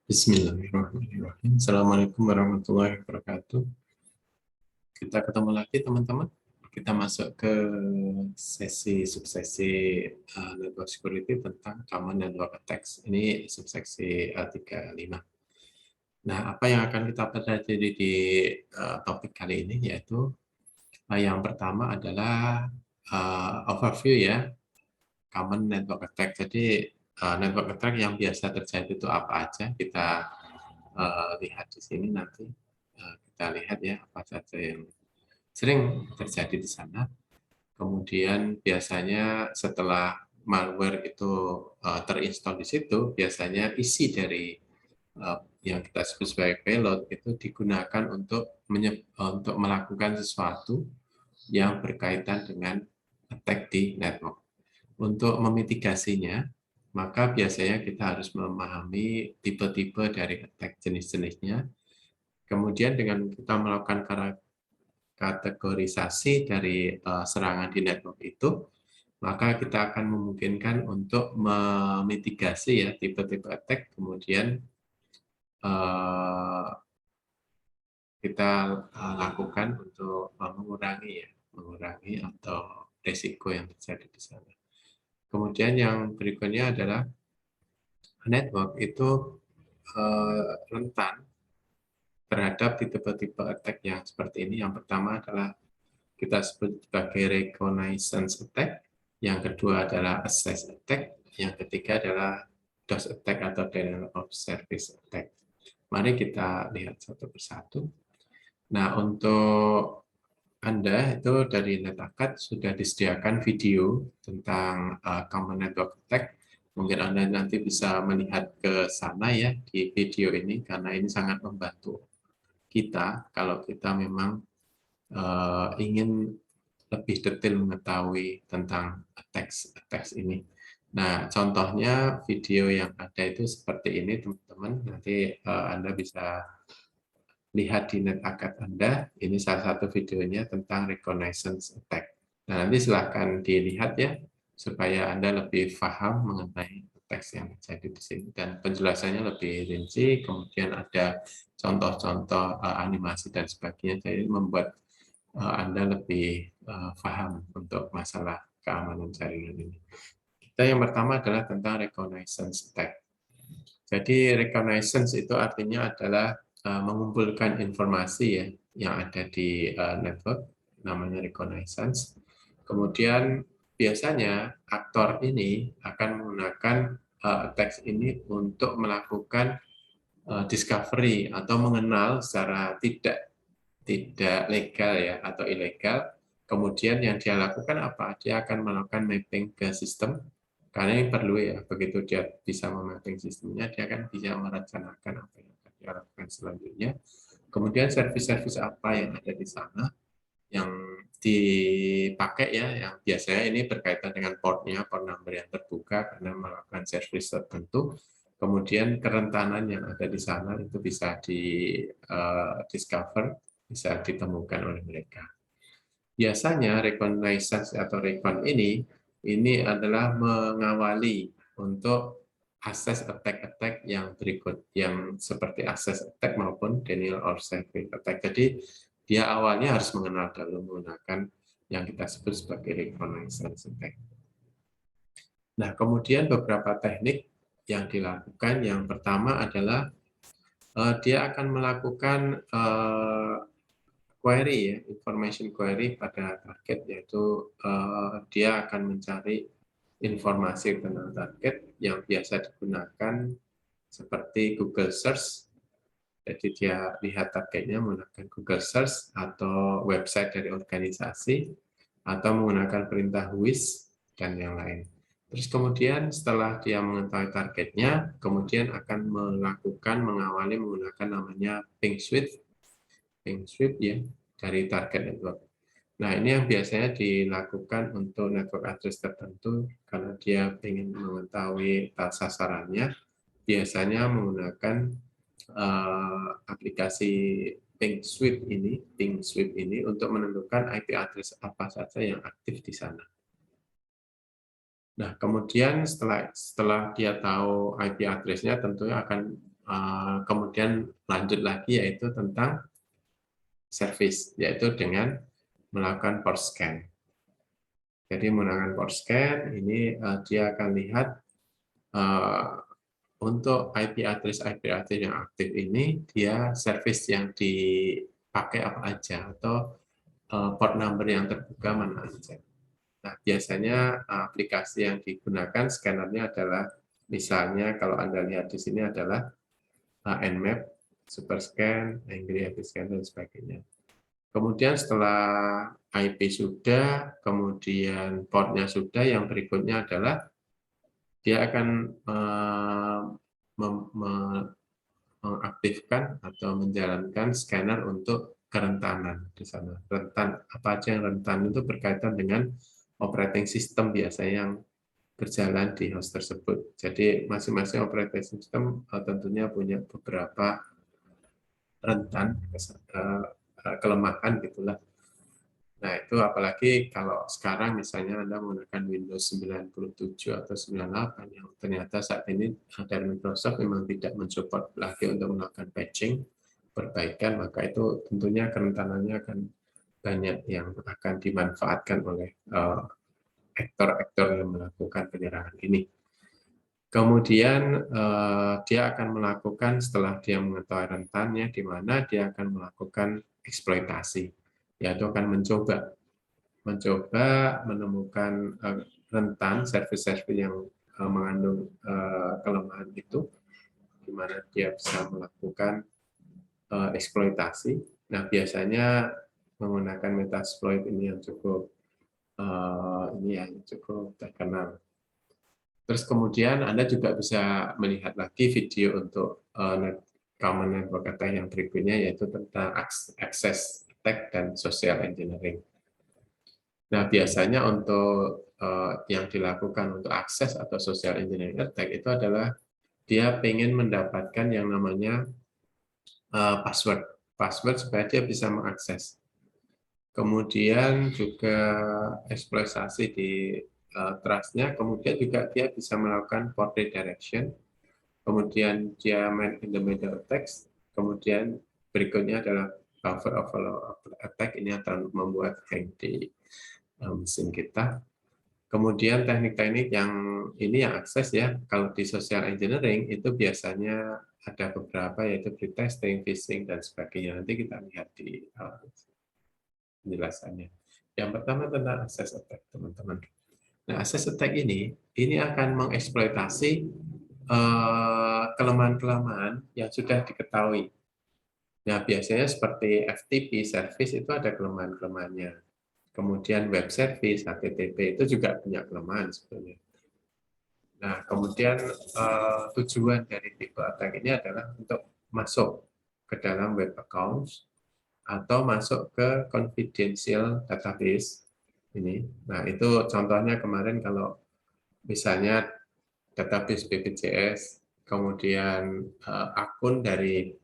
Bismillahirrahmanirrahim. Assalamualaikum warahmatullahi wabarakatuh. Kita ketemu lagi teman-teman. Kita masuk ke sesi subsesi network security tentang common network attacks. Ini subseksi 35. Nah, apa yang akan kita pelajari di topik kali ini yaitu yang pertama adalah overview ya, common network attack. Jadi network attack yang biasa terjadi itu apa aja, kita lihat di sini nanti. Kita lihat ya apa saja yang sering terjadi di sana. Kemudian biasanya setelah malware itu terinstall di situ, biasanya isi dari yang kita sebut sebagai payload itu digunakan untuk melakukan sesuatu yang berkaitan dengan attack di network. Untuk memitigasinya, maka biasanya kita harus memahami tipe-tipe dari attack jenis-jenisnya. Kemudian dengan kita melakukan kategorisasi dari serangan di network itu, maka kita akan memungkinkan untuk memitigasi ya tipe-tipe attack, kemudian kita lakukan untuk mengurangi atau risiko yang terjadi di sana. Kemudian yang berikutnya adalah network itu rentan terhadap tipe-tipe attack yang seperti ini. Yang pertama adalah kita sebut sebagai reconnaissance attack, yang kedua adalah access attack, yang ketiga adalah DOS attack atau denial of service attack. Mari kita lihat satu persatu. Nah, untuk Anda itu dari NetAcad sudah disediakan video tentang common network attack. Mungkin Anda nanti bisa melihat ke sana ya di video ini, karena ini sangat membantu kita kalau kita memang ingin lebih detail mengetahui tentang attacks ini. Nah, contohnya video yang ada itu seperti ini, teman-teman. Nanti Anda bisa lihat di NetAcad Anda. Ini salah satu videonya tentang reconnaissance attack. Nah, nanti silahkan dilihat ya, supaya Anda lebih paham mengenai teks yang terjadi di sini. Dan penjelasannya lebih rinci, kemudian ada contoh-contoh animasi dan sebagainya. Jadi membuat Anda lebih paham untuk masalah keamanan jaringan ini. Kita yang pertama adalah tentang reconnaissance attack. Jadi reconnaissance itu artinya adalah mengumpulkan informasi ya yang ada di network, namanya reconnaissance. Kemudian biasanya aktor ini akan menggunakan teks ini untuk melakukan discovery atau mengenal secara tidak legal ya atau ilegal. Kemudian yang dia lakukan apa? Dia akan melakukan mapping ke sistem, karena ini perlu ya, begitu dia bisa memapping sistemnya, dia akan bisa merencanakan apa yang akan dia lakukan selanjutnya. Kemudian service-service apa yang ada di sana yang dipakai ya, yang biasanya ini berkaitan dengan portnya, port number yang terbuka karena melakukan service tertentu. Kemudian kerentanan yang ada di sana itu bisa di discover, bisa ditemukan oleh mereka. Biasanya reconnaissance atau recon ini adalah mengawali untuk access attack yang berikut, yang seperti access attack maupun denial of service attack. Jadi dia awalnya harus mengenal dulu menggunakan yang kita sebut sebagai reconnaissance attack. Nah, kemudian beberapa teknik yang dilakukan. Yang pertama adalah dia akan melakukan query ya, information query pada target, yaitu dia akan mencari informasi tentang target yang biasa digunakan seperti Google Search. Jadi dia lihat targetnya menggunakan Google Search atau website dari organisasi atau menggunakan perintah WIS dan yang lain. Terus kemudian setelah dia mengetahui targetnya, kemudian akan mengawali menggunakan namanya ping sweep ya dari target network. Nah, ini yang biasanya dilakukan untuk network address tertentu karena dia ingin mengetahui sasarannya, biasanya menggunakan aplikasi ping sweep ini untuk menentukan IP address apa saja yang aktif di sana. Nah, kemudian setelah dia tahu IP address-nya, tentunya akan kemudian lanjut lagi yaitu tentang service, yaitu dengan melakukan port scan. Jadi menggunakan port scan ini dia akan lihat untuk IP address yang aktif ini dia service yang dipakai apa aja atau port number yang terbuka mana aja. Nah, biasanya aplikasi yang digunakan scannernya adalah misalnya kalau Anda lihat di sini adalah Nmap, Superscan, Angry IP Scan dan sebagainya. Kemudian setelah IP sudah, kemudian portnya sudah, yang berikutnya adalah dia akan mengaktifkan atau menjalankan scanner untuk kerentanan di sana. Rentan apa aja yang rentan itu berkaitan dengan operating system biasanya yang berjalan di host tersebut. Jadi masing-masing operating system tentunya punya beberapa rentan kelemahan gitulah. Nah, itu apalagi kalau sekarang misalnya Anda menggunakan Windows 97 atau 98 yang ternyata saat ini dari Microsoft memang tidak mensupport lagi untuk melakukan patching, perbaikan, maka itu tentunya kerentanannya akan banyak yang akan dimanfaatkan oleh aktor-aktor yang melakukan penyerangan ini. Kemudian dia akan melakukan setelah dia mengetahui rentannya di mana dia akan melakukan eksploitasi, yaitu akan mencoba menemukan rentan service-service yang mengandung kelemahan itu, di mana dia bisa melakukan eksploitasi. Nah, biasanya menggunakan Metasploit ini yang cukup terkenal. Terus kemudian Anda juga bisa melihat lagi video untuk common network attack yang berikutnya, yaitu tentang access attack dan social engineering. Nah, biasanya untuk yang dilakukan untuk akses atau social engineering attack itu adalah dia ingin mendapatkan yang namanya password supaya dia bisa mengakses. Kemudian juga eksploitasi di trust-nya, kemudian juga dia bisa melakukan port redirection, kemudian dia main in the middle text, kemudian berikutnya adalah buffer overflow attack, ini akan membuat hang di mesin kita. Kemudian teknik-teknik yang ini yang akses ya, kalau di social engineering itu biasanya ada beberapa yaitu pretesting, phishing, dan sebagainya. Nanti kita lihat di penjelasannya. Yang pertama tentang access attack, teman-teman. Nah, access attack ini akan mengeksploitasi kelemahan-kelemahan yang sudah diketahui. Nah, biasanya seperti FTP service itu ada kelemahan-kelemahannya. Kemudian web service, HTTP itu juga punya kelemahan sebenarnya. Nah, kemudian tujuan dari tipe attack ini adalah untuk masuk ke dalam web accounts atau masuk ke confidential database ini. Nah, itu contohnya kemarin kalau misalnya database BPJS, kemudian akun dari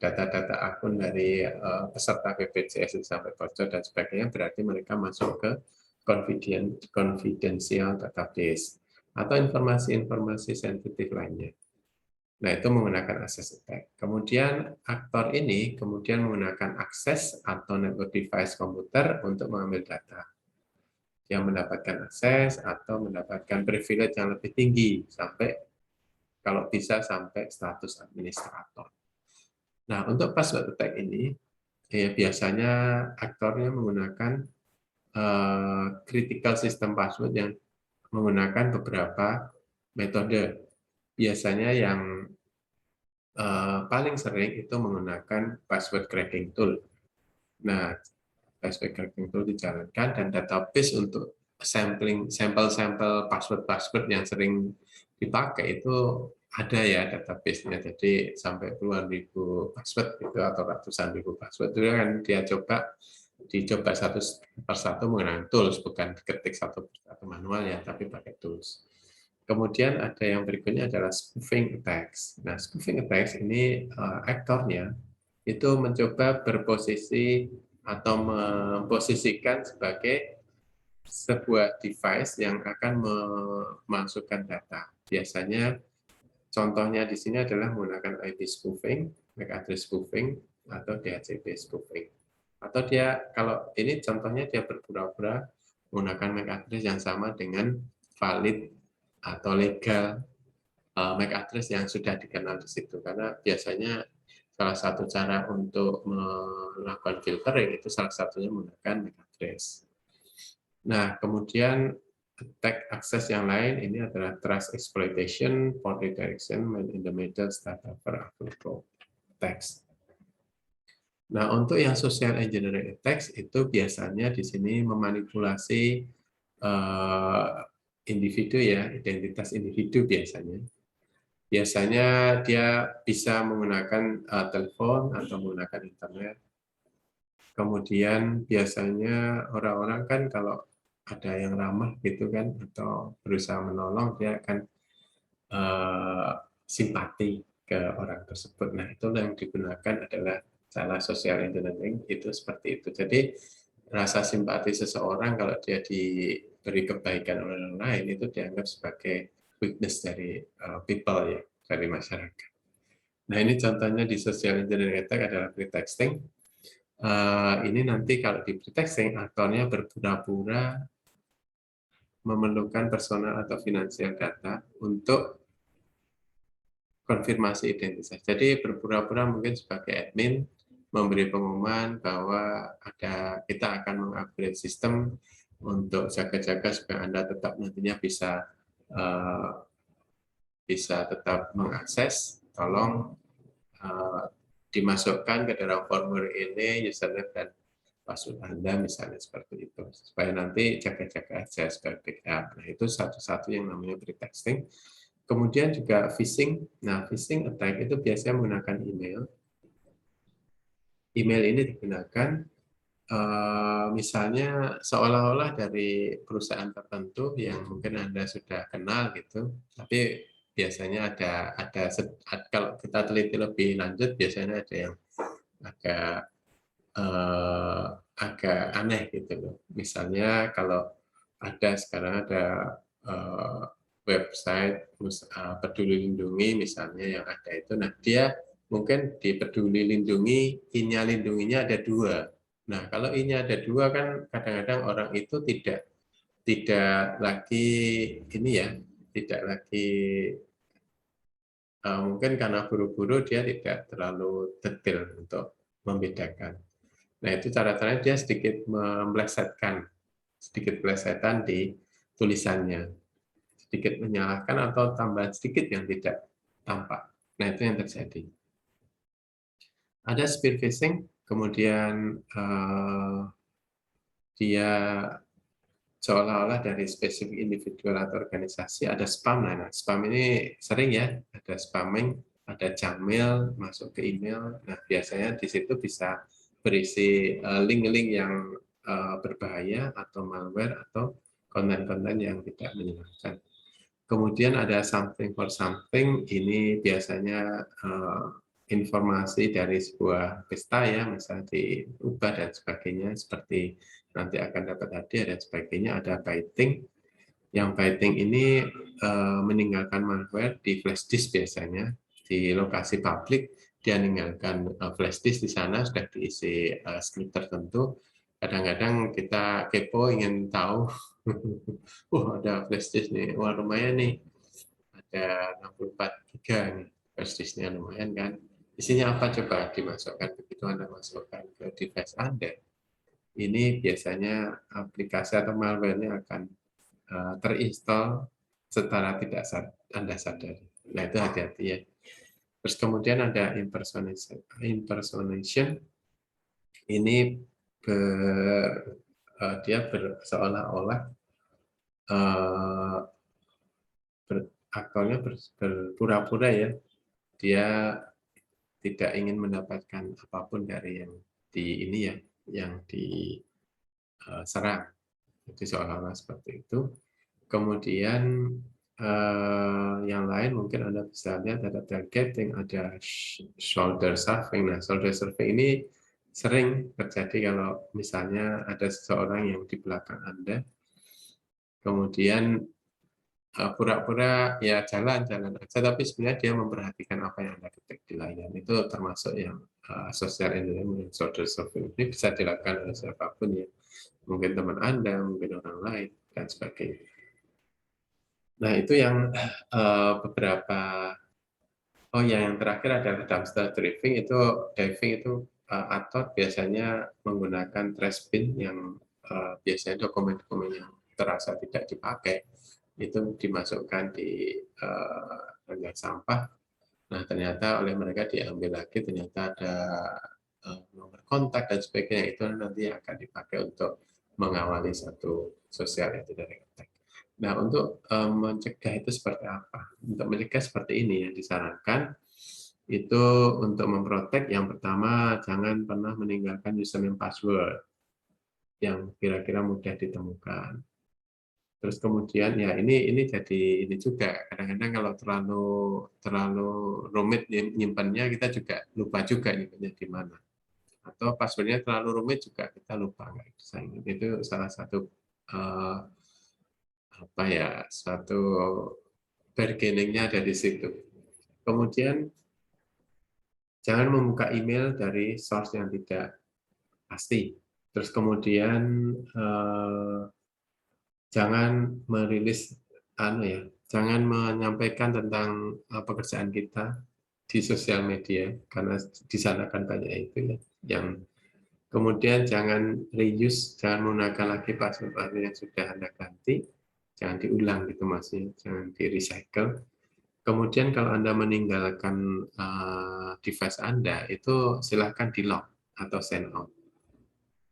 data-data akun dari peserta BPJS sampai bocor dan sebagainya, berarti mereka masuk ke confidential database atau informasi-informasi sensitif lainnya. Nah, itu menggunakan access attack. Kemudian aktor ini kemudian menggunakan akses atau network device komputer untuk mengambil data. Yang mendapatkan akses atau mendapatkan privilege yang lebih tinggi, sampai kalau bisa sampai status administrator. Nah, untuk password attack ini, biasanya aktornya menggunakan critical system password yang menggunakan beberapa metode. Biasanya yang paling sering itu menggunakan password cracking tool. Nah, password cracking tool dijalankan dan database untuk sampel-sampel password yang sering dipakai itu ada ya database-nya. Jadi sampai puluhan ribu password itu atau ratusan ribu password itu kan dia dicoba satu persatu menggunakan tools, bukan diketik satu persatu manual ya, tapi pakai tools. Kemudian ada yang berikutnya adalah spoofing attacks. Nah, spoofing attacks ini aktornya itu mencoba berposisi atau memposisikan sebagai sebuah device yang akan memasukkan data. Biasanya contohnya di sini adalah menggunakan IP spoofing, MAC address spoofing, atau DHCP spoofing. Atau dia, kalau ini contohnya dia berpura-pura menggunakan MAC address yang sama dengan valid atau legal MAC address yang sudah dikenal di situ. Karena biasanya salah satu cara untuk melakukan filtering itu salah satunya menggunakan MAC address. Nah, kemudian attack akses yang lain ini adalah trust exploitation, port redirection, man in the middle, startup available attacks. Nah, untuk yang social engineering attacks itu biasanya di sini memanipulasi individu ya, identitas individu biasanya. Biasanya dia bisa menggunakan telepon atau menggunakan internet. Kemudian biasanya orang-orang kan kalau ada yang ramah gitu kan atau berusaha menolong, dia akan simpati ke orang tersebut. Nah, itu yang digunakan adalah cara social engineering itu seperti itu. Jadi rasa simpati seseorang kalau dia diberi kebaikan oleh orang lain itu dianggap sebagai weakness dari people ya, dari masyarakat. Nah, ini contohnya di social engineering attack adalah pretexting. Ini nanti kalau di pretexting, aktornya berpura-pura memerlukan personal atau finansial data untuk konfirmasi identitas. Jadi berpura-pura mungkin sebagai admin, memberi pengumuman bahwa kita akan mengupgrade sistem untuk jaga-jaga supaya Anda tetap nantinya bisa tetap mengakses. Tolong dimasukkan ke dalam formulir ini username dan password Anda misalnya seperti itu, supaya nanti jaga-jaga aja sebagai backup. Nah, itu satu-satu yang namanya pretexting. Kemudian juga phishing. Nah, phishing attack itu biasanya menggunakan email. Email ini digunakan misalnya seolah-olah dari perusahaan tertentu yang mungkin Anda sudah kenal gitu, tapi biasanya kalau kita teliti lebih lanjut biasanya ada yang agak aneh gitu loh. Misalnya kalau sekarang ada website Peduli Lindungi misalnya yang ada itu, nah dia mungkin di Peduli Lindungi I-nya lindunginya ada 2. Nah, kalau I-nya ada 2 kan kadang-kadang orang itu tidak lagi ini ya, tidak lagi mungkin karena buru-buru dia tidak terlalu detail untuk membedakan. Nah, itu cara-caranya dia sedikit melesetkan, sedikit pelesetan di tulisannya, sedikit menyalahkan atau tambahan sedikit yang tidak tampak. Nah, itu yang terjadi. Ada spear phishing, kemudian dia seolah-olah dari spesifik individual atau organisasi ada spam. Nah, spam ini sering ya, ada spamming, ada junk mail masuk ke email. Nah, biasanya di situ bisa berisi link-link yang berbahaya atau malware atau konten-konten yang tidak menyenangkan. Kemudian ada something for something, ini biasanya informasi dari sebuah pesta ya, misalnya diubah dan sebagainya, seperti nanti akan dapat hadiah dan sebagainya. Ada baiting, yang baiting ini meninggalkan malware di flash disk biasanya, di lokasi publik, dia meninggalkan flash disk di sana, sudah diisi script tertentu. Kadang-kadang kita kepo ingin tahu, ada flash disk nih, wah lumayan nih, ada 64 giga nih, flash disknya lumayan kan. Isinya apa coba dimasukkan, begitu Anda masukkan ke device Anda, ini biasanya aplikasi atau malware-nya akan terinstall secara tidak Anda sadari. Nah, itu hati-hati ya. Terus kemudian ada impersonation. Ini dia seolah-olah aktornya berpura-pura ya, dia tidak ingin mendapatkan apapun dari yang ini ya, yang diserang. Jadi seolah-olah seperti itu. Kemudian yang lain mungkin Anda bisa lihat ada targeting, ada shoulder surfing. Nah, shoulder surfing ini sering terjadi kalau misalnya ada seseorang yang di belakang Anda, kemudian pura-pura ya jalan-jalan aja, tapi sebenarnya dia memperhatikan apa yang Anda ketik di layar. Itu termasuk yang social engineering, social surveillance. Ini bisa dilakukan oleh siapapun ya. Mungkin teman Anda, mungkin orang lain, dan sebagainya. Nah, itu yang beberapa. Oh ya, yang terakhir adalah dumpster diving. Diving itu atau biasanya menggunakan trash bin yang biasanya dokumen-dokumen yang terasa tidak dipakai itu dimasukkan di banyak sampah. Nah, ternyata oleh mereka diambil lagi, ternyata ada nomor kontak dan sebagainya, itu nanti akan dipakai untuk mengawali satu sosial engineering attack. Nah, untuk mencegah itu seperti apa? Untuk mencegah seperti ini yang disarankan itu untuk memprotek, yang pertama jangan pernah meninggalkan username password yang kira-kira mudah ditemukan. Terus kemudian ya ini jadi ini juga kadang-kadang kalau terlalu rumit nyimpannya, kita juga lupa juga nyimpannya di mana. Atau passwordnya terlalu rumit juga kita lupa nggak bisa ingat. Itu salah satu apa ya, satu bargainingnya ada di situ. Kemudian jangan membuka email dari source yang tidak pasti. Terus kemudian jangan merilis jangan menyampaikan tentang pekerjaan kita di sosial media, karena di sana kan banyak itu ya. Yang kemudian jangan reuse, jangan menggunakan lagi password yang sudah Anda ganti, jangan diulang gitu Mas ya, jangan di recycle. Kemudian kalau Anda meninggalkan device Anda, itu silahkan di lock atau send out.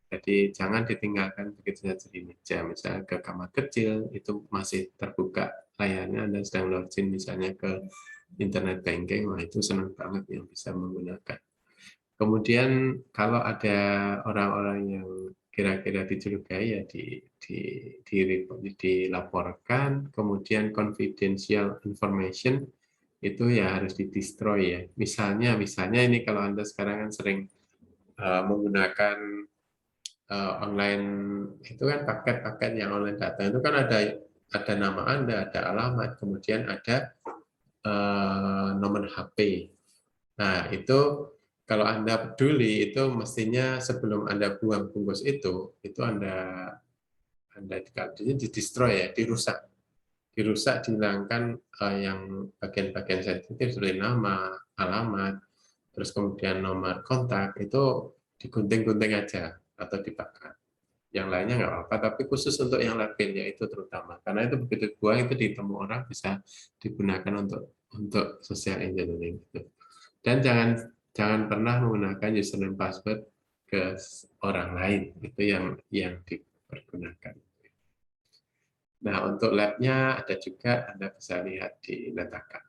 Jadi jangan ditinggalkan begitu saja di meja. Misalnya ke kamar kecil, itu masih terbuka layarnya, Anda sedang login misalnya ke internet banking, wah itu senang banget yang bisa menggunakan. Kemudian kalau ada orang-orang yang kira-kira dicurigai ya dilaporkan. Kemudian confidential information itu ya harus di-destroy ya. Misalnya ini kalau Anda sekarang kan sering menggunakan online itu kan paket-paket yang online data itu kan ada nama Anda, ada alamat, kemudian ada nomor HP. Nah, itu kalau Anda peduli, itu mestinya sebelum Anda buang bungkus itu Anda di-destroy ya, dirusak. Dirusak, dihilangkan yang bagian-bagian sensitif seperti nama, alamat, terus kemudian nomor kontak, itu digunting-gunting aja atau dibakar. Yang lainnya nggak apa-apa, tapi khusus untuk yang labelnya itu terutama. Karena itu begitu buang, itu ditemu orang bisa digunakan untuk social engineering. Dan jangan pernah menggunakan username password ke orang lain, itu yang dipergunakan. Nah, untuk lab-nya ada juga, Anda bisa lihat di letakkan.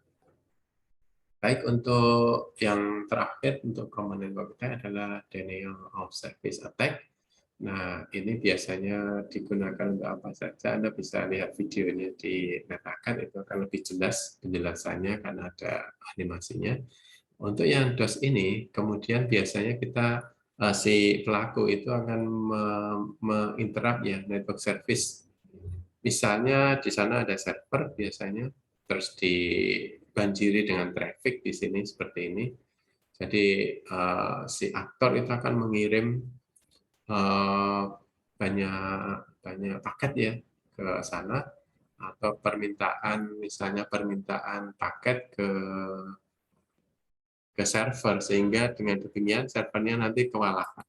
Baik, untuk yang terakhir untuk common network attack adalah denial of service attack. Nah, ini biasanya digunakan untuk apa saja. Anda bisa lihat videonya di letakkan, itu akan lebih jelas penjelasannya karena ada animasinya. Untuk yang DOS ini, kemudian biasanya si pelaku itu akan menginterrupt ya network service. Misalnya di sana ada server biasanya, terus dibanjiri dengan traffic di sini seperti ini. Jadi si aktor itu akan mengirim banyak paket ya ke sana, atau misalnya permintaan paket ke server, sehingga dengan demikian servernya nanti kewalahan.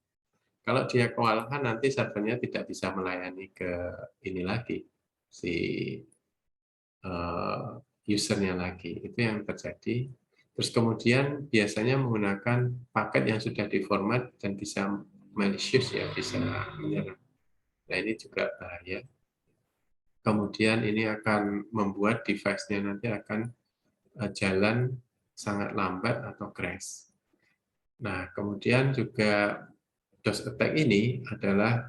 Kalau dia kewalahan, nanti servernya tidak bisa melayani ke ini lagi, si usernya lagi. Itu yang terjadi. Terus kemudian biasanya menggunakan paket yang sudah diformat dan bisa malicious ya, bisa menyerang. Nah, ini juga bahaya. Kemudian ini akan membuat device-nya nanti akan jalan sangat lambat atau crash. Nah, kemudian juga DOS attack ini adalah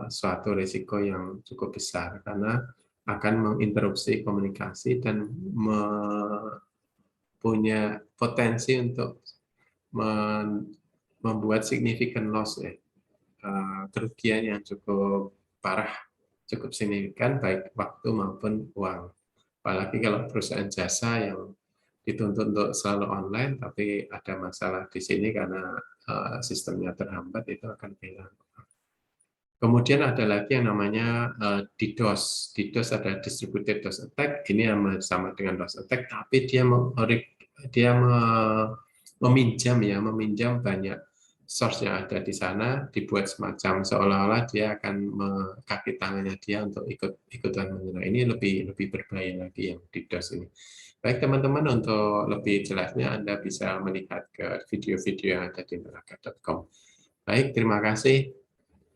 suatu risiko yang cukup besar karena akan menginterupsi komunikasi dan punya potensi untuk membuat significant loss ya, kerugian yang cukup parah, cukup signifikan baik waktu maupun uang. Apalagi kalau perusahaan jasa yang dituntut untuk selalu online, tapi ada masalah di sini karena sistemnya terhambat, itu akan hilang. Kemudian ada lagi yang namanya DDoS. DDoS ada distributed DOS attack. Ini sama dengan DOS attack, tapi dia meminjam banyak source yang ada di sana, dibuat semacam seolah-olah dia akan kaki tangannya dia untuk ikutan menyerang. Ini lebih berbahaya lagi yang DDoS ini. Baik teman-teman, untuk lebih jelasnya Anda bisa melihat ke video-video yang ada di neraka.com. Baik, terima kasih.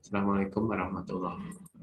Assalamualaikum warahmatullahi wabarakatuh.